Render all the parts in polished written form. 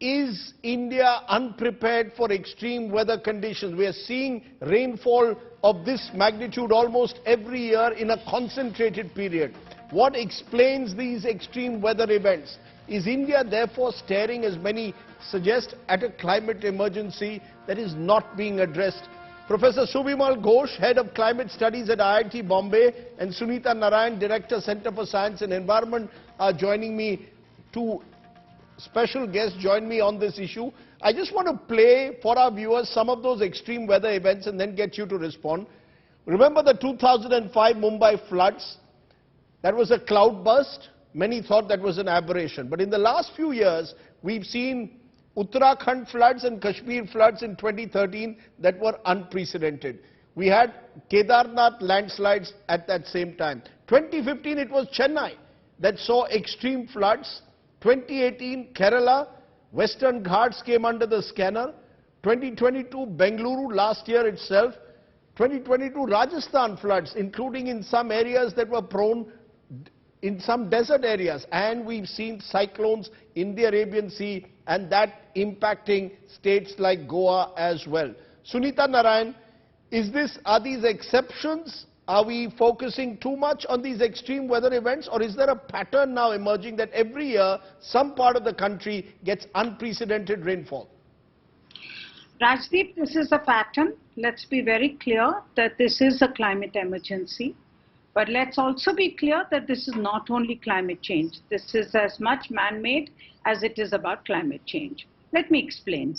is India unprepared for extreme weather conditions? We are seeing rainfall of this magnitude almost every year in a concentrated period. What explains these extreme weather events? Is India therefore staring, as many suggest, at a climate emergency that is not being addressed? Professor Sukhvinder Ghosh, Head of Climate Studies at IIT Bombay, and Sunita Narayan, Director, Center for Science and Environment, are joining me. Two special guests join me on this issue. I just want to play for our viewers some of those extreme weather events and then get you to respond. Remember the 2005 Mumbai floods? That was a cloud burst. Many thought that was an aberration. But in the last few years, we've seen Uttarakhand floods and Kashmir floods in 2013 that were unprecedented. We had Kedarnath landslides at that same time. 2015, it was Chennai that saw extreme floods. 2018, Kerala, Western Ghats came under the scanner. 2022, Bengaluru last year itself. 2022, Rajasthan floods, including in some areas that were prone in some desert areas. And we've seen cyclones in the Arabian Sea, and that impacting states like Goa as well. Sunita Narayan, are these exceptions? Are we focusing too much on these extreme weather events, or is there a pattern now emerging that every year some part of the country gets unprecedented rainfall? Rajdeep, this is a pattern. Let's be very clear that this is a climate emergency. But let's also be clear that this is not only climate change. This is as much man-made as it is about climate change. Let me explain.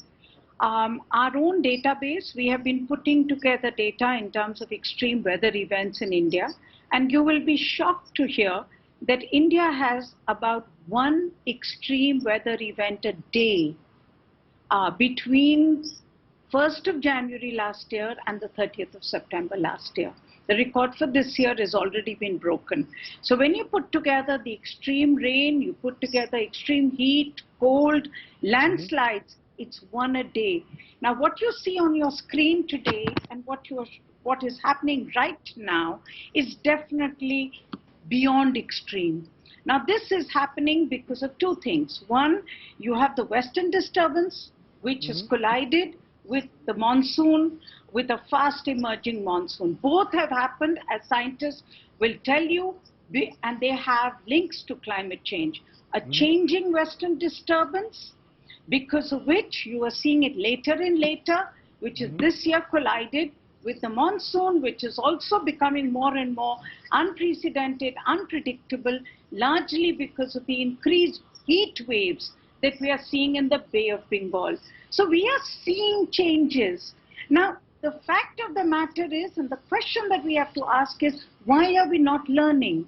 Our own database, we have been putting together data in terms of extreme weather events in India. And you will be shocked to hear that India has about one extreme weather event a day between 1st of January last year and the 30th of September last year. The record for this year has already been broken. So when you put together the extreme rain, you put together extreme heat, cold, landslides, it's one a day. Now what you see on your screen today and what is happening right now is definitely beyond extreme. Now this is happening because of two things. One, you have the western disturbance, which has collided with the monsoon, with a fast emerging monsoon. Both have happened, as scientists will tell you, and they have links to climate change. A changing western disturbance, because of which you are seeing it later and later, which is this year collided with the monsoon, which is also becoming more and more unprecedented, unpredictable, largely because of the increased heat waves that we are seeing in the Bay of Bengal. So we are seeing changes. Now, the fact of the matter is, and the question that we have to ask is, why are we not learning?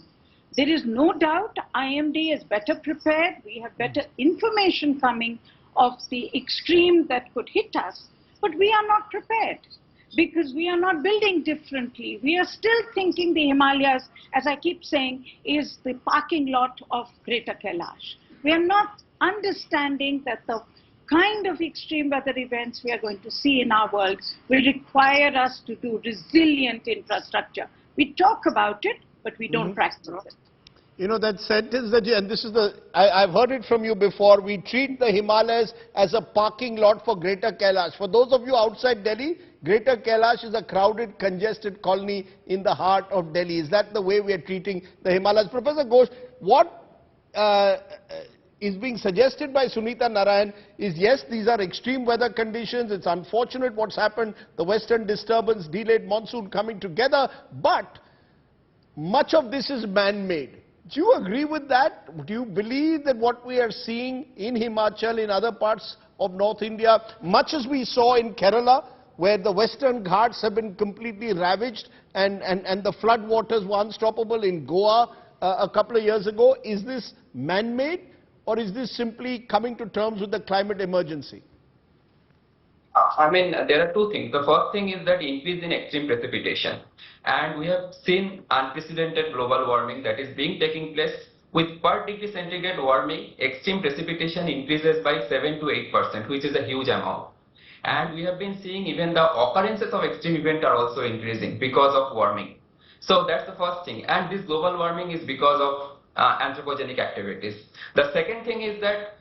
There is no doubt IMD is better prepared. We have better information coming of the extreme that could hit us, but we are not prepared because we are not building differently. We are still thinking the Himalayas, as I keep saying, is the parking lot of Greater Kailash. We are not understanding that the kind of extreme weather events we are going to see in our world will require us to do resilient infrastructure. We talk about it, but we don't practice it. You know, that sentence that and this is I've heard it from you before, we treat the Himalayas as a parking lot for Greater Kailash. For those of you outside Delhi, Greater Kailash is a crowded, congested colony in the heart of Delhi. Is that the way we are treating the Himalayas? Professor Ghosh, what is being suggested by Sunita Narayan is, yes, these are extreme weather conditions. It's unfortunate what's happened, the western disturbance, delayed monsoon coming together, but much of this is man-made. Do you agree with that? Do you believe that what we are seeing in Himachal, in other parts of North India, much as we saw in Kerala, where the western Ghats have been completely ravaged and the flood waters were unstoppable in Goa a couple of years ago, is this man-made? Or is this simply coming to terms with the climate emergency? I mean, there are two things. The first thing is that increase in extreme precipitation. And we have seen unprecedented global warming that is taking place. With per degree centigrade warming, extreme precipitation increases by 7 to 8%, which is a huge amount. And we have been seeing even the occurrences of extreme events are also increasing because of warming. So that's the first thing. And this global warming is because of anthropogenic activities. The second thing is that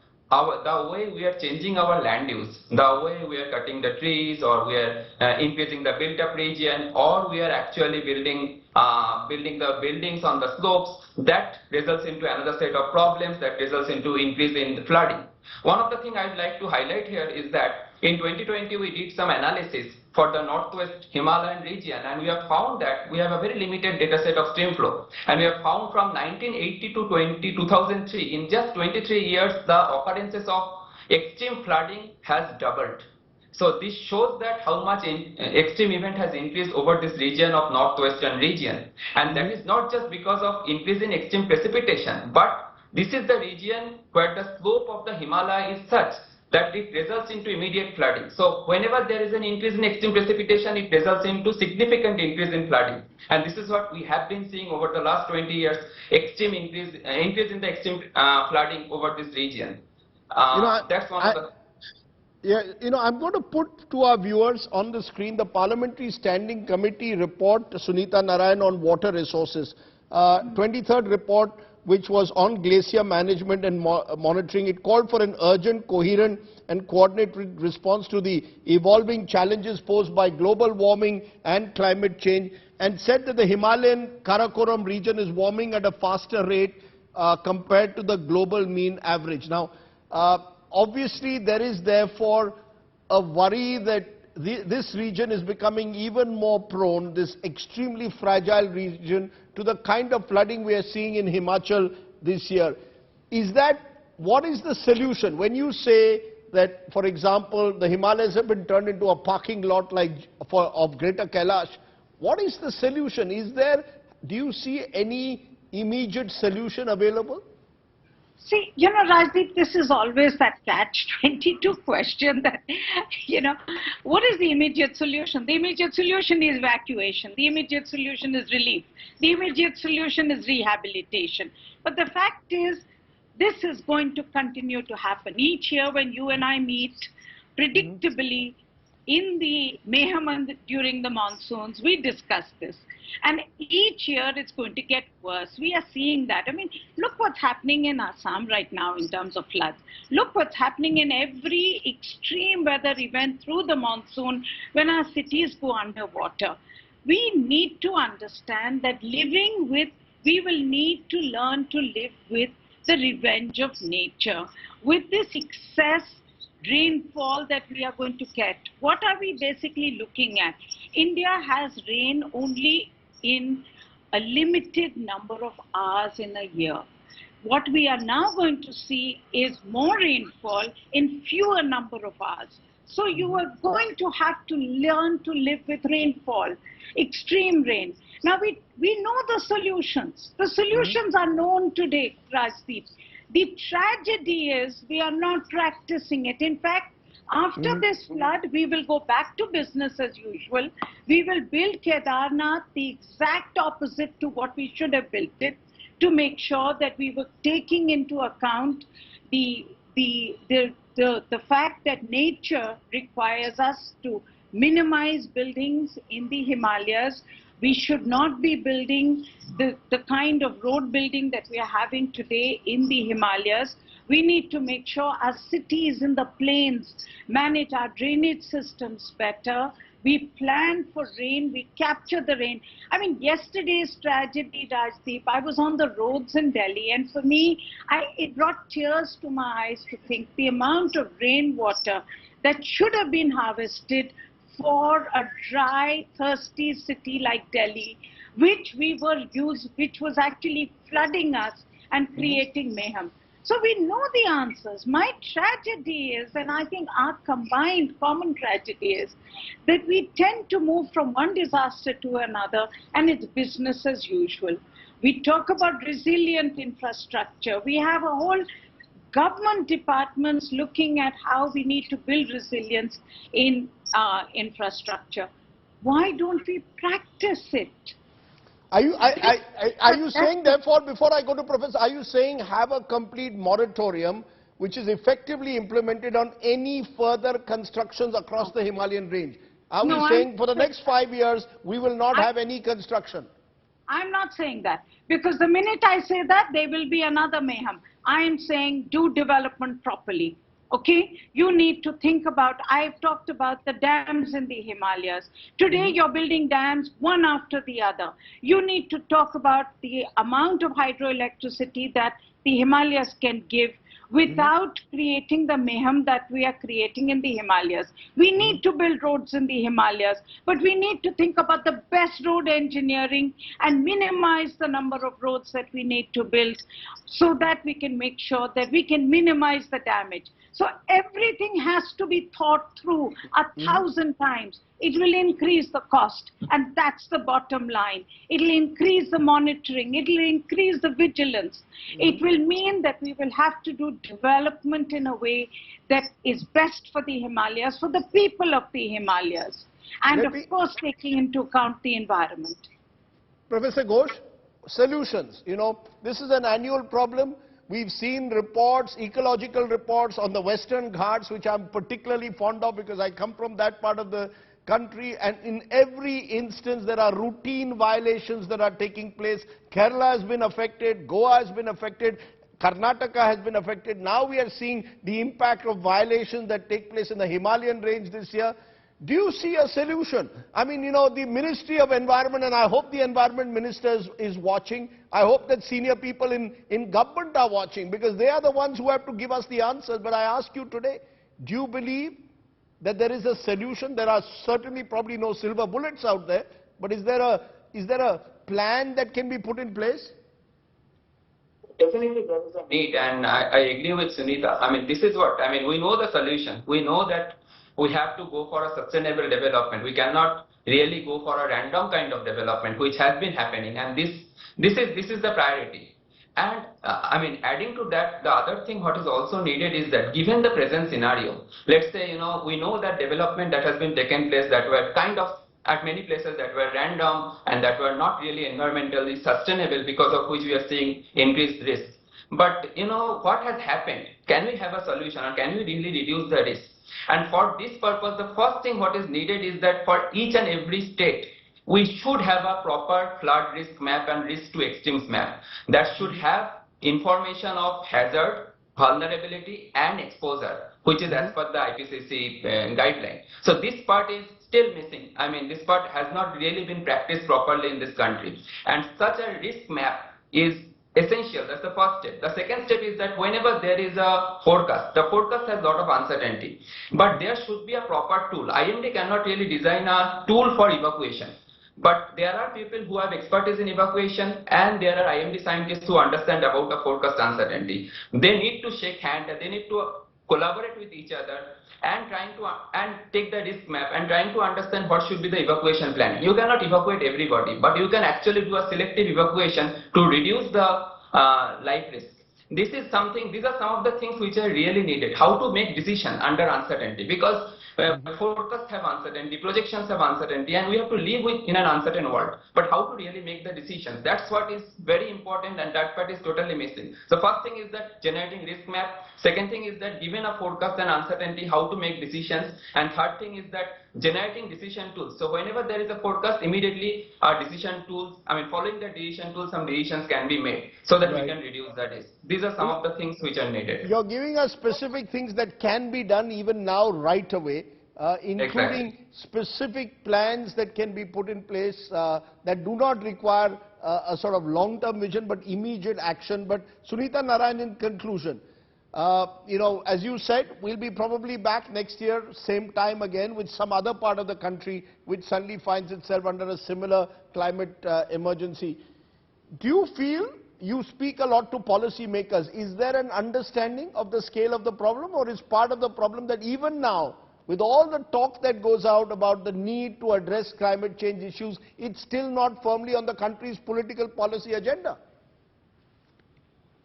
the way we are changing our land use, the way we are cutting the trees, or we are increasing the built-up region, or we are actually building the buildings on the slopes, that results into another set of problems that results into increase in flooding. One of the things I'd like to highlight here is that in 2020 we did some analysis for the northwest Himalayan region, and we have found that we have a very limited data set of stream flow, and we have found from 1980 to 2003, in just 23 years, the occurrences of extreme flooding has doubled. So this shows that how much extreme event has increased over this region of northwestern region, and that is not just because of increase in extreme precipitation, but this is the region where the slope of the Himalaya is such that it results into immediate flooding. So whenever there is an increase in extreme precipitation, it results into significant increase in flooding. And this is what we have been seeing over the last 20 years, extreme increase in the extreme flooding over this region. That's one of the... Yeah, I'm going to put to our viewers on the screen the Parliamentary Standing Committee report, Sunita Narayan, on water resources. 23rd report, which was on glacier management and monitoring. It called for an urgent, coherent and coordinated response to the evolving challenges posed by global warming and climate change, and said that the Himalayan Karakoram region is warming at a faster rate compared to the global mean average. Now, obviously, there is therefore a worry that this region is becoming even more prone, this extremely fragile region, to the kind of flooding we are seeing in Himachal this year. What is the solution? When you say that, for example, the Himalayas have been turned into a parking lot of Greater Kailash, what is the solution? Do you see any immediate solution available? See, Rajdeep, this is always that catch-22 question that, what is the immediate solution? The immediate solution is evacuation. The immediate solution is relief. The immediate solution is rehabilitation. But the fact is, this is going to continue to happen. Each year when you and I meet, predictably, in the mayhem and during the monsoons, we discuss this. And each year it's going to get worse. We are seeing that. I mean, look what's happening in Assam right now in terms of floods. Look what's happening in every extreme weather event through the monsoon when our cities go underwater. We need to understand that we will need to learn to live with the revenge of nature. With this excess rainfall that we are going to get, what are we basically looking at? India has rain only in a limited number of hours in a year. What we are now going to see is more rainfall in fewer number of hours. So you are going to have to learn to live with rainfall, extreme rain. Now we know the solutions. The solutions are known today, Rajdeep. The tragedy is we are not practicing it. In fact, after this flood, we will go back to business as usual. We will build Kedarnath the exact opposite to what we should have built it, to make sure that we were taking into account the fact that nature requires us to minimize buildings in the Himalayas. We should not be building the kind of road building that we are having today in the Himalayas. We need to make sure our cities in the plains manage our drainage systems better. We plan for rain, we capture the rain. I mean, yesterday's tragedy, Rajdeep, I was on the roads in Delhi, and for me, it brought tears to my eyes to think the amount of rainwater that should have been harvested for a dry, thirsty city like Delhi, which was actually flooding us and creating mayhem. So we know the answers. My tragedy is, and I think our combined common tragedy is, that we tend to move from one disaster to another, and it's business as usual. We talk about resilient infrastructure. We have a whole government departments looking at how we need to build resilience in infrastructure. Why don't we practice it? Are you saying, therefore, before I go to Professor, are you saying have a complete moratorium which is effectively implemented on any further constructions across the Himalayan range? Are we saying for the next 5 years we will not have any construction? I'm not saying that, because the minute I say that, there will be another mayhem. I am saying do development properly. Okay, you need to think about, I've talked about the dams in the Himalayas. Today you're building dams one after the other. You need to talk about the amount of hydroelectricity that the Himalayas can give without creating the mayhem that we are creating in the Himalayas. We need to build roads in the Himalayas, but we need to think about the best road engineering and minimize the number of roads that we need to build so that we can make sure that we can minimize the damage. So everything has to be thought through 1,000 times. It will increase the cost, and that's the bottom line. It will increase the monitoring. It will increase the vigilance. It will mean that we will have to do development in a way that is best for the Himalayas, for the people of the Himalayas, and of course taking into account the environment. Professor Ghosh, solutions. You know, this is an annual problem. We've seen reports, ecological reports on the Western Ghats, which I'm particularly fond of because I come from that part of the country, and in every instance there are routine violations that are taking place. Kerala has been affected, Goa has been affected, Karnataka has been affected. Now we are seeing the impact of violations that take place in the Himalayan range this year. Do you see a solution? I mean, you know, the Ministry of Environment, and I hope the Environment Minister is watching. I hope that senior people in government are watching, because they are the ones who have to give us the answers. But I ask you today, do you believe that there is a solution? There are certainly probably no silver bullets out there, but is there a plan that can be put in place? Definitely there is a need, and I agree with Sunita. I mean, this is what, I mean, we know the solution. We know that we have to go for a sustainable development. We cannot really go for a random kind of development, which has been happening, and this is the priority. And I mean, adding to that, the other thing what is also needed is that given the present scenario, let's say, you know, we know that development that has been taken place that were kind of at many places that were random and that were not really environmentally sustainable, because of which we are seeing increased risk. But you know, what has happened? Can we have a solution, or can we really reduce the risk? And for this purpose, the first thing what is needed is that for each and every state, we should have a proper flood risk map and risk to extremes map that should have information of hazard, vulnerability and exposure, which is as per the IPCC guideline. So this part is still missing. I mean, this part has not really been practiced properly in this country. And such a risk map is essential. That's the first step. The second step is that whenever there is a forecast, the forecast has a lot of uncertainty, but there should be a proper tool. IMD cannot really design a tool for evacuation, but there are people who have expertise in evacuation, and there are IMD scientists who understand about the forecast uncertainty. They need to shake hands, they need to collaborate with each other and take the risk map and trying to understand what should be the evacuation plan. You cannot evacuate everybody, but you can actually do a selective evacuation to reduce the life risk. These are some of the things which are really needed. How to make decision under uncertainty, because forecasts have uncertainty, projections have uncertainty, and we have to live in an uncertain world. But how to really make the decisions? That's what is very important, and that part is totally missing. So first thing is that generating risk map. Second thing is that given a forecast and uncertainty, how to make decisions. And third thing is that generating decision tools. So whenever there is a forecast, immediately our decision tools, I mean following the decision tools, some decisions can be made so that we can reduce the risk. These are some of the things which are needed. You're giving us specific things that can be done even now right away, including specific plans that can be put in place that do not require a sort of long-term vision but immediate action. But Sunita Narayan, in conclusion, you know, as you said, we'll be probably back next year, same time again, with some other part of the country which suddenly finds itself under a similar climate emergency. Do you feel, you speak a lot to policymakers, is there an understanding of the scale of the problem, or is part of the problem that even now, with all the talk that goes out about the need to address climate change issues, it's still not firmly on the country's political policy agenda?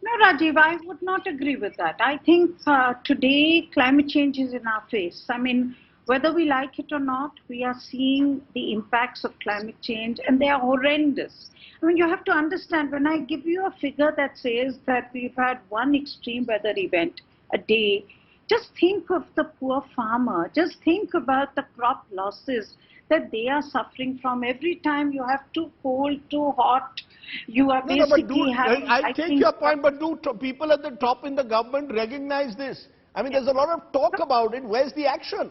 No, Rajiv, I would not agree with that. I think today climate change is in our face. I mean, whether we like it or not, we are seeing the impacts of climate change, and they are horrendous. I mean, you have to understand, when I give you a figure that says that we've had one extreme weather event a day, just think of the poor farmer. Just think about the crop losses that they are suffering from. Every time you have too cold, too hot, you are No, but basically having... I take your point, but do people at the top in the government recognize this? I mean, there's a lot of talk about it. Where's the action?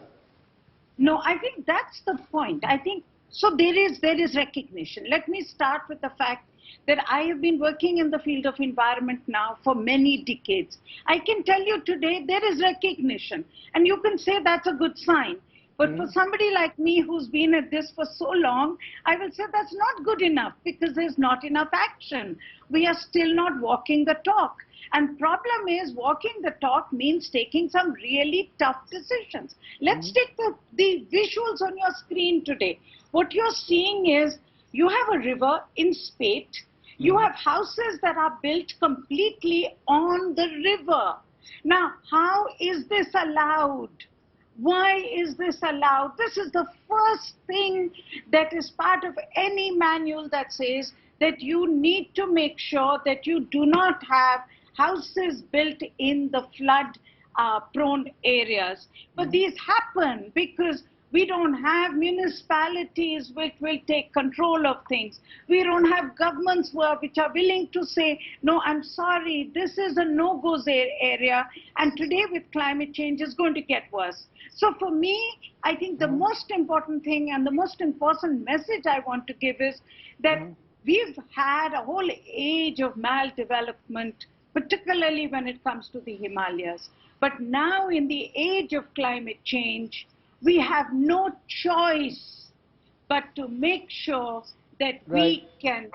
No, I think that's the point. I think, so there is recognition. Let me start with the fact that I have been working in the field of environment now for many decades. I can tell you today there is recognition, and you can say that's a good sign. But for somebody like me who's been at this for so long, I will say that's not good enough because there's not enough action. We are still not walking the talk. And problem is, walking the talk means taking some really tough decisions. Let's take the visuals on your screen today. What you're seeing is, you have a river in Spate. You have houses that are built completely on the river. Now, how is this allowed? Why is this allowed? This is the first thing that is part of any manual that says that you need to make sure that you do not have houses built in the flood-prone areas. But these happen because we don't have municipalities which will take control of things. We don't have governments which are willing to say, no, I'm sorry, this is a no-go area, and today with climate change it's going to get worse. So for me, I think the most important thing and the most important message I want to give is that we've had a whole age of maldevelopment, particularly when it comes to the Himalayas. But now in the age of climate change, we have no choice but to make sure that we can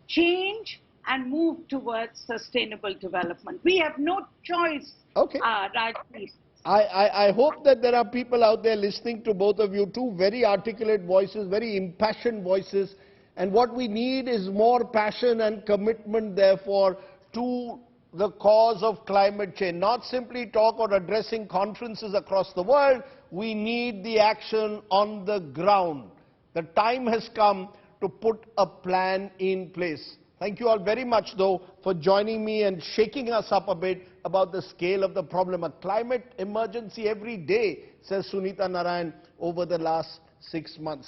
change and move towards sustainable development. We have no choice, Rajneesh. I hope that there are people out there listening to both of you, two very articulate voices, very impassioned voices, and what we need is more passion and commitment, therefore, to the cause of climate change. Not simply talk or addressing conferences across the world. We need the action on the ground. The time has come to put a plan in place. Thank you all very much, though, for joining me and shaking us up a bit about the scale of the problem. A climate emergency every day, says Sunita Narayan, over the last 6 months.